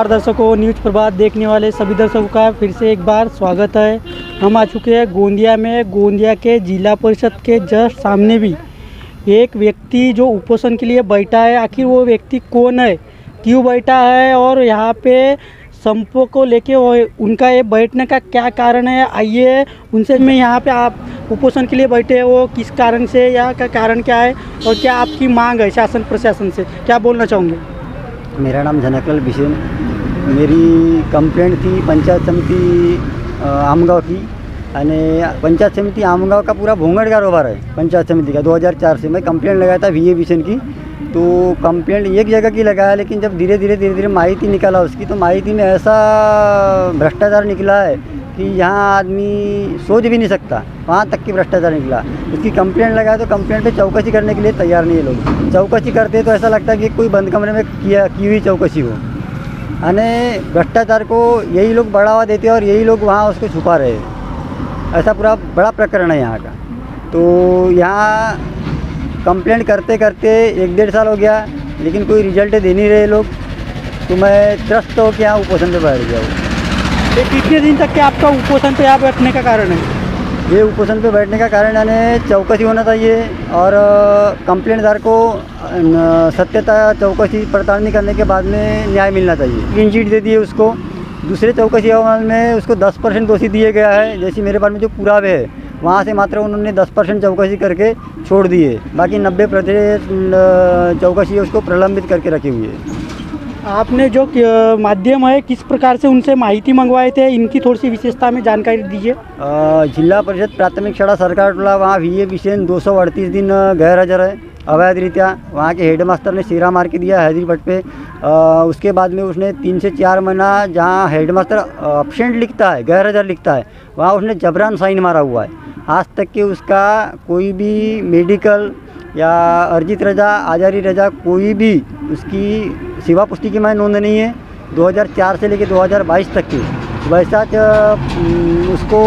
नमस्कार दर्शकों, न्यूज़ प्रभात देखने वाले सभी दर्शकों का फिर से एक बार स्वागत है। हम आ चुके हैं गोंदिया में। गोंदिया के जिला परिषद के जस्ट सामने भी एक व्यक्ति जो उपोषण के लिए बैठा है। आखिर वो व्यक्ति कौन है, क्यों बैठा है और यहाँ पे संपों को लेके उनका ये बैठने का क्या कारण है, आइए उनसे मैं यहाँ पे आप उपोषण के लिए बैठे हैं वो किस कारण से या का कारण क्या है और क्या आपकी मांग है शासन प्रशासन से, क्या बोलना चाहूँगे? मेरा नाम जनकलाल बिसेन। मेरी कंप्लेंट थी पंचायत समिति आमगाव की। आणि पंचायत समिति आमगाव का पूरा भोंगड़ कारोबार है पंचायत समिति का। 2004 से मैं कंप्लेंट लगाया था वीए बिसेन की। तो कंप्लेंट एक जगह की लगाया, लेकिन जब धीरे धीरे माहिती निकाला उसकी, तो माहिती में ऐसा भ्रष्टाचार निकला है कि यहाँ आदमी सोच भी नहीं सकता, वहाँ तक की भ्रष्टाचार निकला। उसकी कंप्लेंट लगाया तो कंप्लेंट पे चौकसी करने के लिए तैयार नहीं है लोग। चौकसी करते तो ऐसा लगता है कि कोई बंद कमरे में की हुई चौकसी हो। यानी भ्रष्टाचार को यही लोग बढ़ावा देते हैं और यही लोग वहाँ उसको छुपा रहे हैं। ऐसा पूरा बड़ा प्रकरण है यहाँ का। तो यहाँ कंप्लेंट करते करते 1-1.5 साल हो गया, लेकिन कोई रिजल्ट दे नहीं रहे लोग। तो मैं त्रस्त हो के यहाँ उपोषण पे बैठ गया हूँ। ये कितने दिन तक के आपका उपोषण पे यहाँ बैठने का कारण है? ये उपोषण पे बैठने का कारण यानी चौकसी होना चाहिए और कंप्लेंटदार को सत्यता चौकसी पड़ताल करने के बाद में न्याय मिलना चाहिए। क्लीन चिट दे दिए उसको। दूसरे चौकसी अहवाल में उसको 10% दोषी दिए गया है। जैसे मेरे पास में जो पुरावे है वहाँ से मात्र उन्होंने 10% चौकसी करके छोड़ दिए, बाकी 90% चौकसी उसको प्रलंबित करके रखी हुई है। आपने जो माध्यम है किस प्रकार से उनसे माहिती मंगवाए थे, इनकी थोड़ी सी विशेषता में जानकारी दीजिए। जिला परिषद प्राथमिक शाला सरकार टोला, वहाँ वीए बिसेन 238 दिन गैर हाजिर है अवैध रीत्या। वहाँ के हेडमास्टर ने सिरा मार के दिया हाजिरी पट पे। उसके बाद में उसने 3 से 4 महीना जहाँ हेडमास्टर एब्सेंट लिखता है, गैर हाजिर लिखता है, वहाँ उसने जबरान साइन मारा हुआ है। आज तक कि उसका कोई भी मेडिकल या अर्जित रजा, आजारी रजा, कोई भी उसकी सेवा पुष्टि की मैं नोंद नहीं है 2004 से लेकर 2022 तक की। वैसा उसको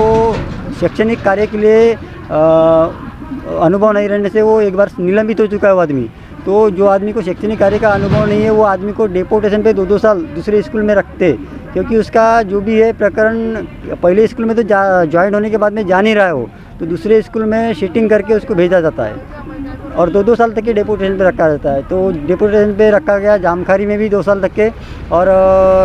शैक्षणिक कार्य के लिए अनुभव नहीं रहने से वो एक बार निलंबित हो चुका है वो आदमी। तो जो आदमी को शैक्षणिक कार्य का अनुभव नहीं है वो आदमी को डेपोटेशन पे 2-2 साल दूसरे स्कूल में रखते, क्योंकि उसका जो भी है प्रकरण पहले स्कूल में तो ज्वाइन होने के बाद में जा नहीं रहा है वो, तो दूसरे स्कूल में सीटिंग करके उसको भेजा जाता है और 2-2 साल तक के डेपोटेशन पे रखा जाता है। तो डेपोटेशन पे रखा गया, जामखारी में भी 2 साल तक के और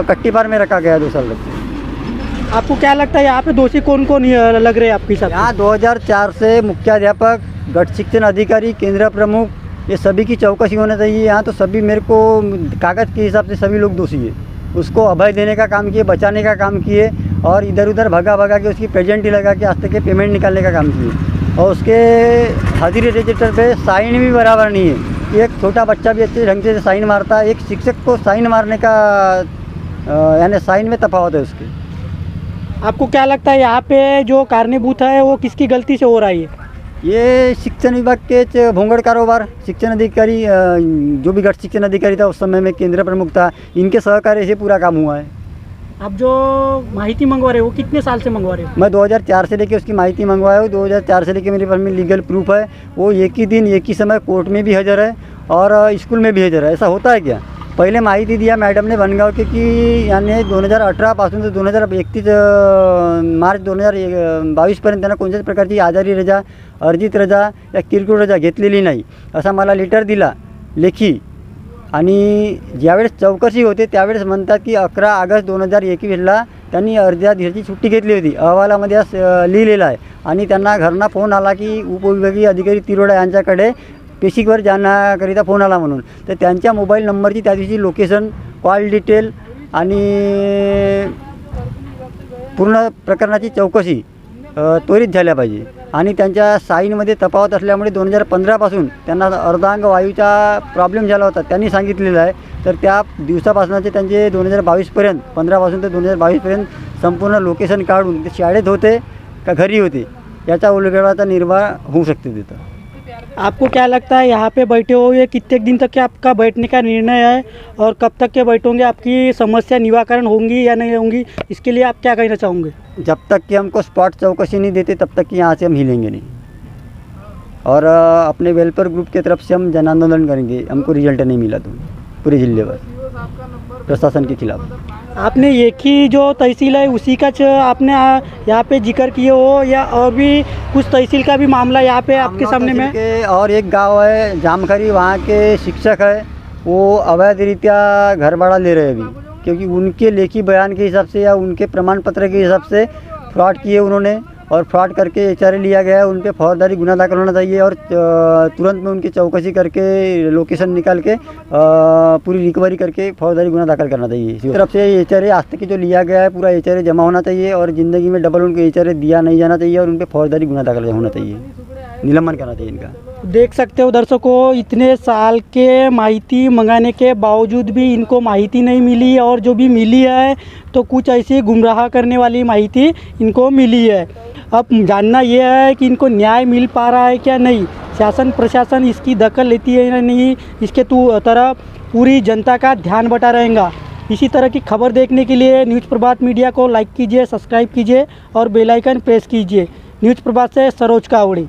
कट्टीपार में रखा गया 2 साल तक के। आपको क्या लगता है यहाँ पे दोषी कौन कौन लग रहे हैं आपके साथ? यहाँ 2004 से मुख्याध्यापक, गट शिक्षण अधिकारी, केंद्र प्रमुख, ये सभी की चौकसी होना चाहिए। यहाँ तो सभी मेरे को कागज़ के हिसाब से सभी लोग दोषी है। उसको अभय देने का काम किए, बचाने का काम किए और इधर उधर भगा के उसकी प्रेजेंटी लगा के आज तक के पेमेंट निकालने का काम किए। और उसके हाजिरी रजिस्टर पे साइन भी बराबर नहीं है। एक छोटा बच्चा भी अच्छे ढंग से साइन मारता है, एक शिक्षक को साइन मारने का यानी साइन में तफावत है उसके। आपको क्या लगता है यहाँ पे जो कारणीभूत है वो किसकी गलती से हो रहा है? ये शिक्षण विभाग के भोंगड़ कारोबार, शिक्षण अधिकारी जो भी गट शिक्षण अधिकारी था उस समय में केंद्र प्रमुख था, इनके सहकार्य से पूरा काम हुआ है। आप जो माहिती मंगवा रहे हो कितने साल से मंगवा रहे हो? मैं 2004 से लेके उसकी माहिती मंगवाया हूँ। 2004 से लेके मेरे पास में लीगल प्रूफ है। वो एक ही दिन एक ही समय कोर्ट में भी हाजिर है और स्कूल में भी हाजिर है। ऐसा होता है क्या? पहले माहिती दिया मैडम ने बनगाव के की यानी 2018 पासून ते 2031 मार्च 2022 त्यांना कोणत्याच प्रकारची आजारी रजा, अर्जित रजा या किरकोळ रजा घेतलेली नाही असा मला लेटर दिला लेखी। आणि ज्यावेळेस चौकशी होते त्यावेळेस म्हणतात की 11 ऑगस्ट 2021ला त्यांनी अर्ध्या दिवसाची सुट्टी घेतली होती, अहवालामध्ये लिहिलेलं आहे। आणि त्यांना घरना फोन आला की उपविभागीय अधिकारी तिरोडा यांच्याकडे पेशीवर जाण्याकरिता फोन आला म्हणून। तर त्यांच्या मोबाईल नंबरची त्या दिवशी लोकेशन, कॉल डिटेल आणि पूर्ण प्रकरणाची चौकशी त्वरित झाल्या पाहिजे। आणि त्यांच्या साईनमध्ये तफावत असल्यामुळे 2015 पासून त्यांना अर्धांग वायूचा प्रॉब्लेम झाला होता त्यांनी सांगितलेलं आहे। तर त्या दिवसापासूनचे त्यांचे 2022 पर्यंत 15 पासून ते 2022 पर्यंत संपूर्ण लोकेशन काढून ते शाळेत होते का घरी होते याचा उलगडाचा निर्वाह होऊ शकते तिथं। आपको क्या लगता है यहाँ पे बैठे हुए कितने दिन तक के आपका बैठने का निर्णय है और कब तक के बैठोगे, आपकी समस्या निवारण होंगी या नहीं होंगी, इसके लिए आप क्या कहना चाहोगे? जब तक कि हमको स्पॉट चौकसी नहीं देते तब तक कि यहाँ से हम हिलेंगे नहीं और अपने वेलफेयर ग्रुप की तरफ से हम जन आंदोलन करेंगे। हमको रिजल्ट नहीं मिला तो पूरे जिले में। प्रशासन के खिलाफ। आपने एक ही जो तहसील है उसी का आपने यहाँ पे जिक्र किए हो या और भी कुछ तहसील का भी मामला यहाँ पे आपके सामने में? के और एक गांव है जामखरी, वहाँ के शिक्षक है वो अवैध रीत्या घर भाड़ा ले रहे हैं अभी, क्योंकि उनके लेखी बयान के हिसाब से या उनके प्रमाण पत्र के हिसाब से फ्रॉड किए उन्होंने और फ्रॉड करके एचआरए लिया गया है। उन पे फौजदारी गुना दाखिल होना चाहिए और तुरंत में उनकी चौकसी करके लोकेशन निकाल के पूरी रिकवरी करके फौजदारी गुना दाखिल करना चाहिए। इसी तरफ से एचआरए आज तक की जो लिया गया है पूरा एचआरए जमा होना चाहिए और ज़िंदगी में डबल उनको एचआरए दिया नहीं जाना चाहिए और उन पर फौजदारी गुना दाखिल होना चाहिए, निलंबन करना चाहिए इनका। देख सकते हो दर्शकों, इतने साल के माहिती मंगाने के बावजूद भी इनको माहिती नहीं मिली और जो भी मिली है तो कुछ ऐसी गुमराह करने वाली माहिती इनको मिली है। अब जानना यह है कि इनको न्याय मिल पा रहा है क्या नहीं, शासन प्रशासन इसकी दखल लेती है या नहीं, इसके तरफ पूरी जनता का ध्यान बटा रहेगा। इसी तरह की खबर देखने के लिए न्यूज़ प्रभात मीडिया को लाइक कीजिए, सब्सक्राइब कीजिए और बेल आइकन प्रेस कीजिए। न्यूज़ प्रभात से सरोज कावड़े।